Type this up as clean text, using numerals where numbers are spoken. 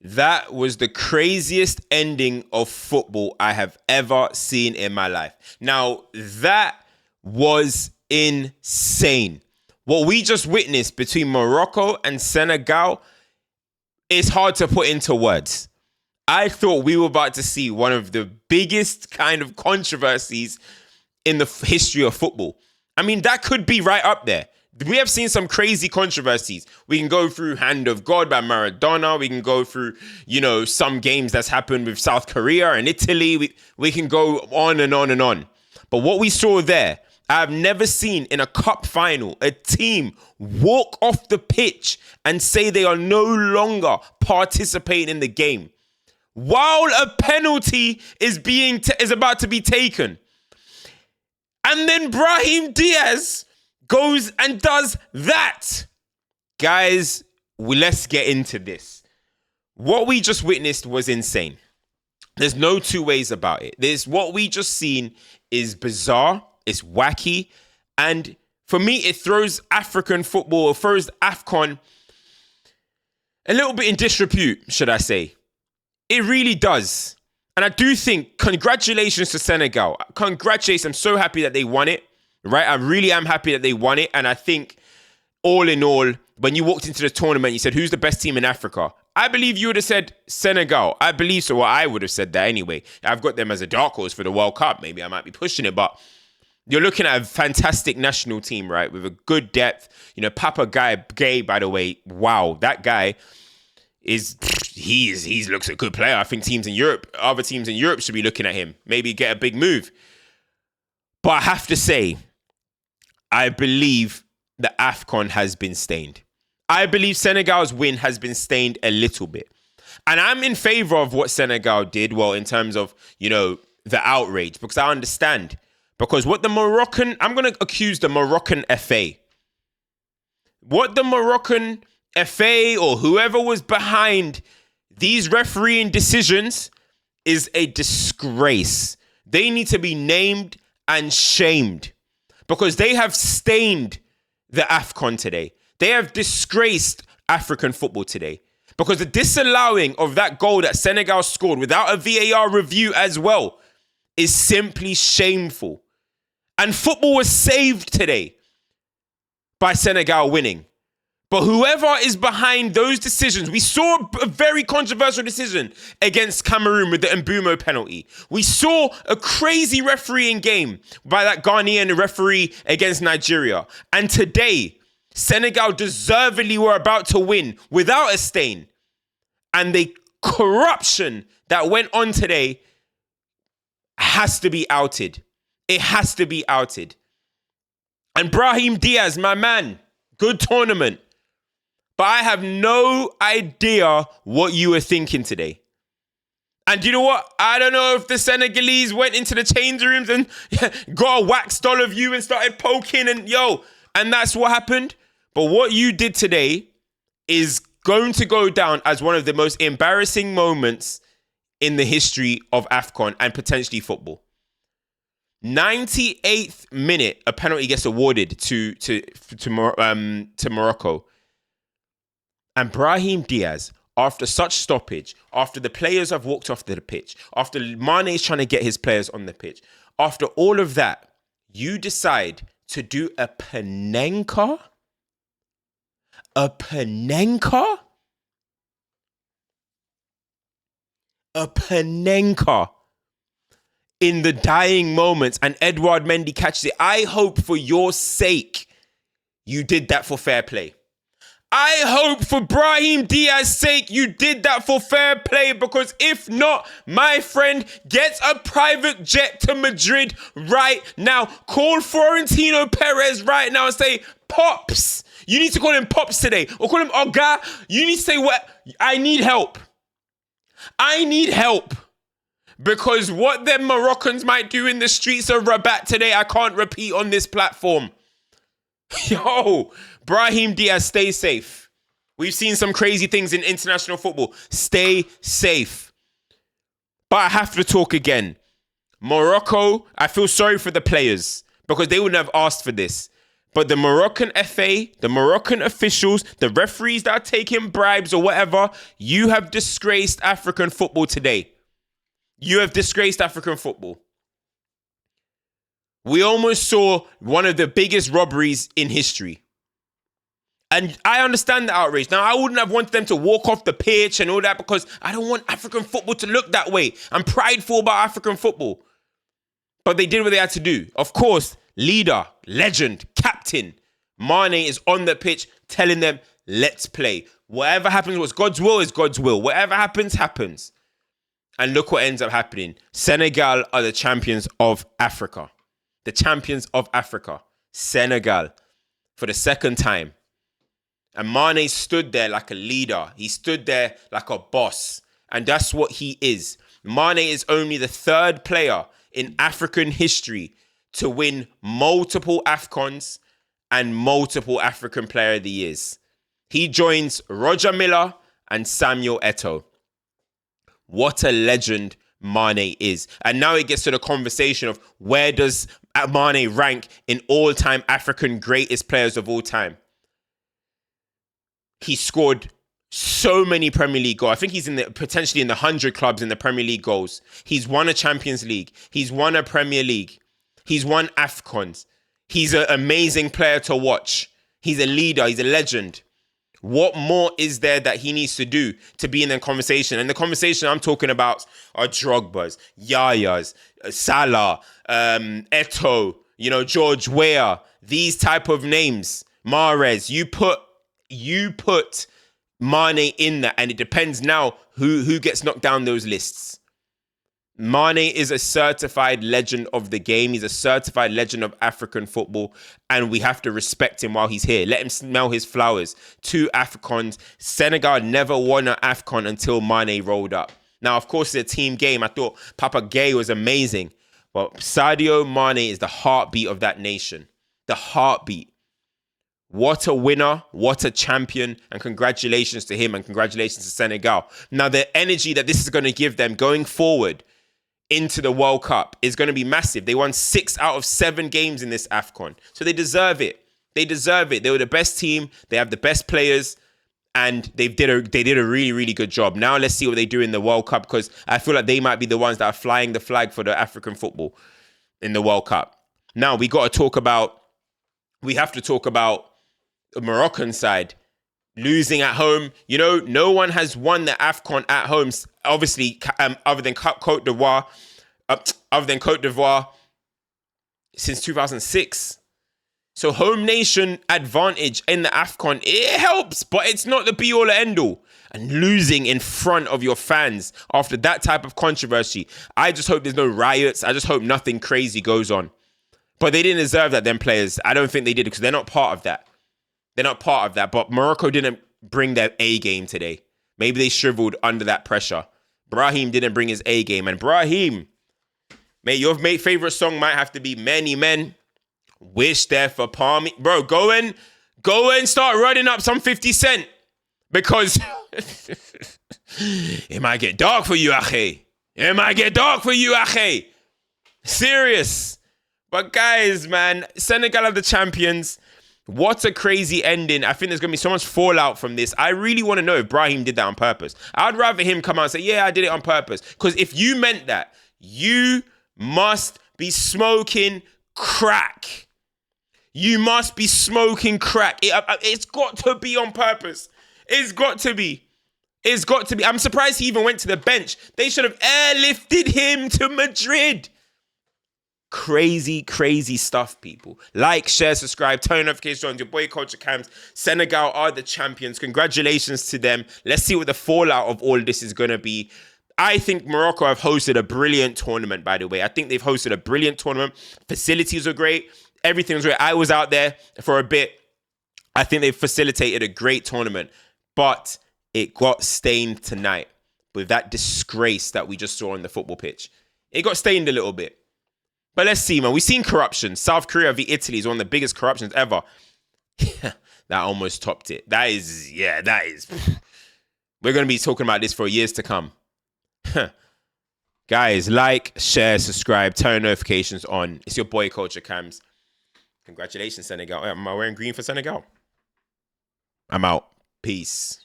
That was the craziest ending of football I have ever seen in my life. Now, that was insane. What we just witnessed between Morocco and Senegal is hard to put into words. I thought we were about to see one of the biggest kind of controversies in the history of football. I mean, that could be right up there. We have seen some crazy controversies. We can go through Hand of God by Maradona. We can go through, some games that's happened with South Korea and Italy. We can go on and on and on. But what we saw there, I've never seen in a cup final a team walk off the pitch and say they are no longer participating in the game while a penalty is about to be taken. And then Brahim Diaz goes and does that. Guys, let's get into this. What we just witnessed was insane. There's no two ways about it. What we just seen is bizarre, it's wacky, and for me, it throws African football, it throws AFCON a little bit in disrepute, should I say. It really does. And I do think, congratulations to Senegal. Congratulations, I'm so happy that they won it. Right, I really am happy that they won it. And I think, all in all, when you walked into the tournament, you said, who's the best team in Africa? I believe you would have said Senegal. I believe so. Well, I would have said that anyway. I've got them as a dark horse for the World Cup. Maybe I might be pushing it, but you're looking at a fantastic national team, right? With a good depth. Papa Gueye, by the way, wow, that guy he looks a good player. I think other teams in Europe should be looking at him. Maybe get a big move. But I have to say, I believe the AFCON has been stained. I believe Senegal's win has been stained a little bit. And I'm in favor of what Senegal did, in terms of, the outrage, because I understand. Because I'm going to accuse the Moroccan FA. What the Moroccan FA or whoever was behind these refereeing decisions is a disgrace. They need to be named and shamed because they have stained the AFCON today. They have disgraced African football today because the disallowing of that goal that Senegal scored without a VAR review as well is simply shameful. And football was saved today by Senegal winning. But whoever is behind those decisions, we saw a very controversial decision against Cameroon with the Mbumo penalty. We saw a crazy refereeing game by that Ghanaian referee against Nigeria. And today, Senegal deservedly were about to win without a stain. And the corruption that went on today has to be outed. It has to be outed. And Brahim Diaz, my man, good tournament. But I have no idea what you were thinking today. And you know what? I don't know if the Senegalese went into the change rooms and got a wax doll of you and started poking and that's what happened. But what you did today is going to go down as one of the most embarrassing moments in the history of AFCON and potentially football. 98th minute, a penalty gets awarded to Morocco. And Brahim Diaz, after such stoppage, after the players have walked off the pitch, after Mane is trying to get his players on the pitch, after all of that, you decide to do a Panenka? A Panenka? A Panenka in the dying moments, and Edouard Mendy catches it. I hope for your sake you did that for fair play. I hope for Brahim Diaz's sake you did that for fair play, because if not, my friend, get a private jet to Madrid right now. Call Florentino Perez right now and say, Pops. You need to call him Pops today, or call him Oga. You need to say, what? I need help. I need help. Because what them Moroccans might do in the streets of Rabat today, I can't repeat on this platform. Yo, Brahim Diaz, stay safe. We've seen some crazy things in international football. Stay safe. But I have to talk again. Morocco, I feel sorry for the players because they wouldn't have asked for this. But the Moroccan FA, the Moroccan officials, the referees that are taking bribes or whatever, you have disgraced African football today. You have disgraced African football. We almost saw one of the biggest robberies in history. And I understand the outrage. Now, I wouldn't have wanted them to walk off the pitch and all that because I don't want African football to look that way. I'm prideful about African football. But they did what they had to do. Of course, leader, legend, captain, Mane is on the pitch telling them, let's play. Whatever happens, what's God's will is God's will. Whatever happens, happens. And look what ends up happening. Senegal are the champions of Africa. The champions of Africa. Senegal. For the second time. And Mane stood there like a leader. He stood there like a boss. And that's what he is. Mane is only the third player in African history to win multiple AFCONs and multiple African Player of the Years. He joins Roger Miller and Samuel Eto'o. What a legend Mane is. And now it gets to the conversation of where does Mane rank in all-time African greatest players of all time? He scored so many Premier League goals. I think he's potentially in the 100 clubs in the Premier League goals. He's won a Champions League. He's won a Premier League. He's won AFCONs. He's an amazing player to watch. He's a leader. He's a legend. What more is there that he needs to do to be in the conversation? And the conversation I'm talking about are Drogba's, Yaya's, Salah, Eto'o, George Weah, these type of names. Mahrez, you put Mane in that, and it depends now who gets knocked down those lists. Mane is a certified legend of the game. He's a certified legend of African football, and we have to respect him while he's here. Let him smell his flowers. 2 AFCONs. Senegal never won an AFCON until Mane rolled up. Now, of course, it's a team game. I thought Papa Gueye was amazing, but Sadio Mane is the heartbeat of that nation. The heartbeat. What a winner, what a champion, and congratulations to him and congratulations to Senegal. Now, the energy that this is going to give them going forward into the World Cup is going to be massive. They won 6 out of 7 games in this AFCON. So they deserve it. They deserve it. They were the best team. They have the best players. And they did a really, really good job. Now let's see what they do in the World Cup, because I feel like they might be the ones that are flying the flag for the African football in the World Cup. Now we have to talk about the Moroccan side. Losing at home. No one has won the AFCON at home, obviously, other than Côte d'Ivoire, since 2006. So home nation advantage in the AFCON, it helps, but it's not the be-all and end-all. And losing in front of your fans after that type of controversy, I just hope there's no riots. I just hope nothing crazy goes on. But they didn't deserve that, them players. I don't think they did, because they're not part of that. They're not part of that, but Morocco didn't bring their A game today. Maybe they shriveled under that pressure. Brahim didn't bring his A game. And Brahim, mate, your favorite song might have to be Many Men. Wish there for Palmy. Bro, go and start running up some 50 Cent. Because it might get dark for you, Ache. It might get dark for you, Ache. Serious. But guys, man, Senegal are the champions. What a crazy ending. I think there's going to be so much fallout from this. I really want to know if Brahim did that on purpose. I'd rather him come out and say, yeah, I did it on purpose. Because if you meant that, you must be smoking crack. You must be smoking crack. It's got to be on purpose. It's got to be. It's got to be. I'm surprised he even went to the bench. They should have airlifted him to Madrid. Crazy, crazy stuff, people. Like, share, subscribe, turn notifications on. Your boy CultureCams. Senegal are the champions. Congratulations to them. Let's see what the fallout of all this is going to be. I think Morocco have hosted a brilliant tournament, by the way. I think they've hosted a brilliant tournament. Facilities are great. Everything was great. I was out there for a bit. I think they've facilitated a great tournament. But it got stained tonight with that disgrace that we just saw on the football pitch. It got stained a little bit. But let's see, man. We've seen corruption. South Korea v Italy is one of the biggest corruptions ever. That almost topped it. That is. We're going to be talking about this for years to come. Guys, like, share, subscribe, turn notifications on. It's your boy CultureCams. Congratulations, Senegal. Am I wearing green for Senegal? I'm out. Peace.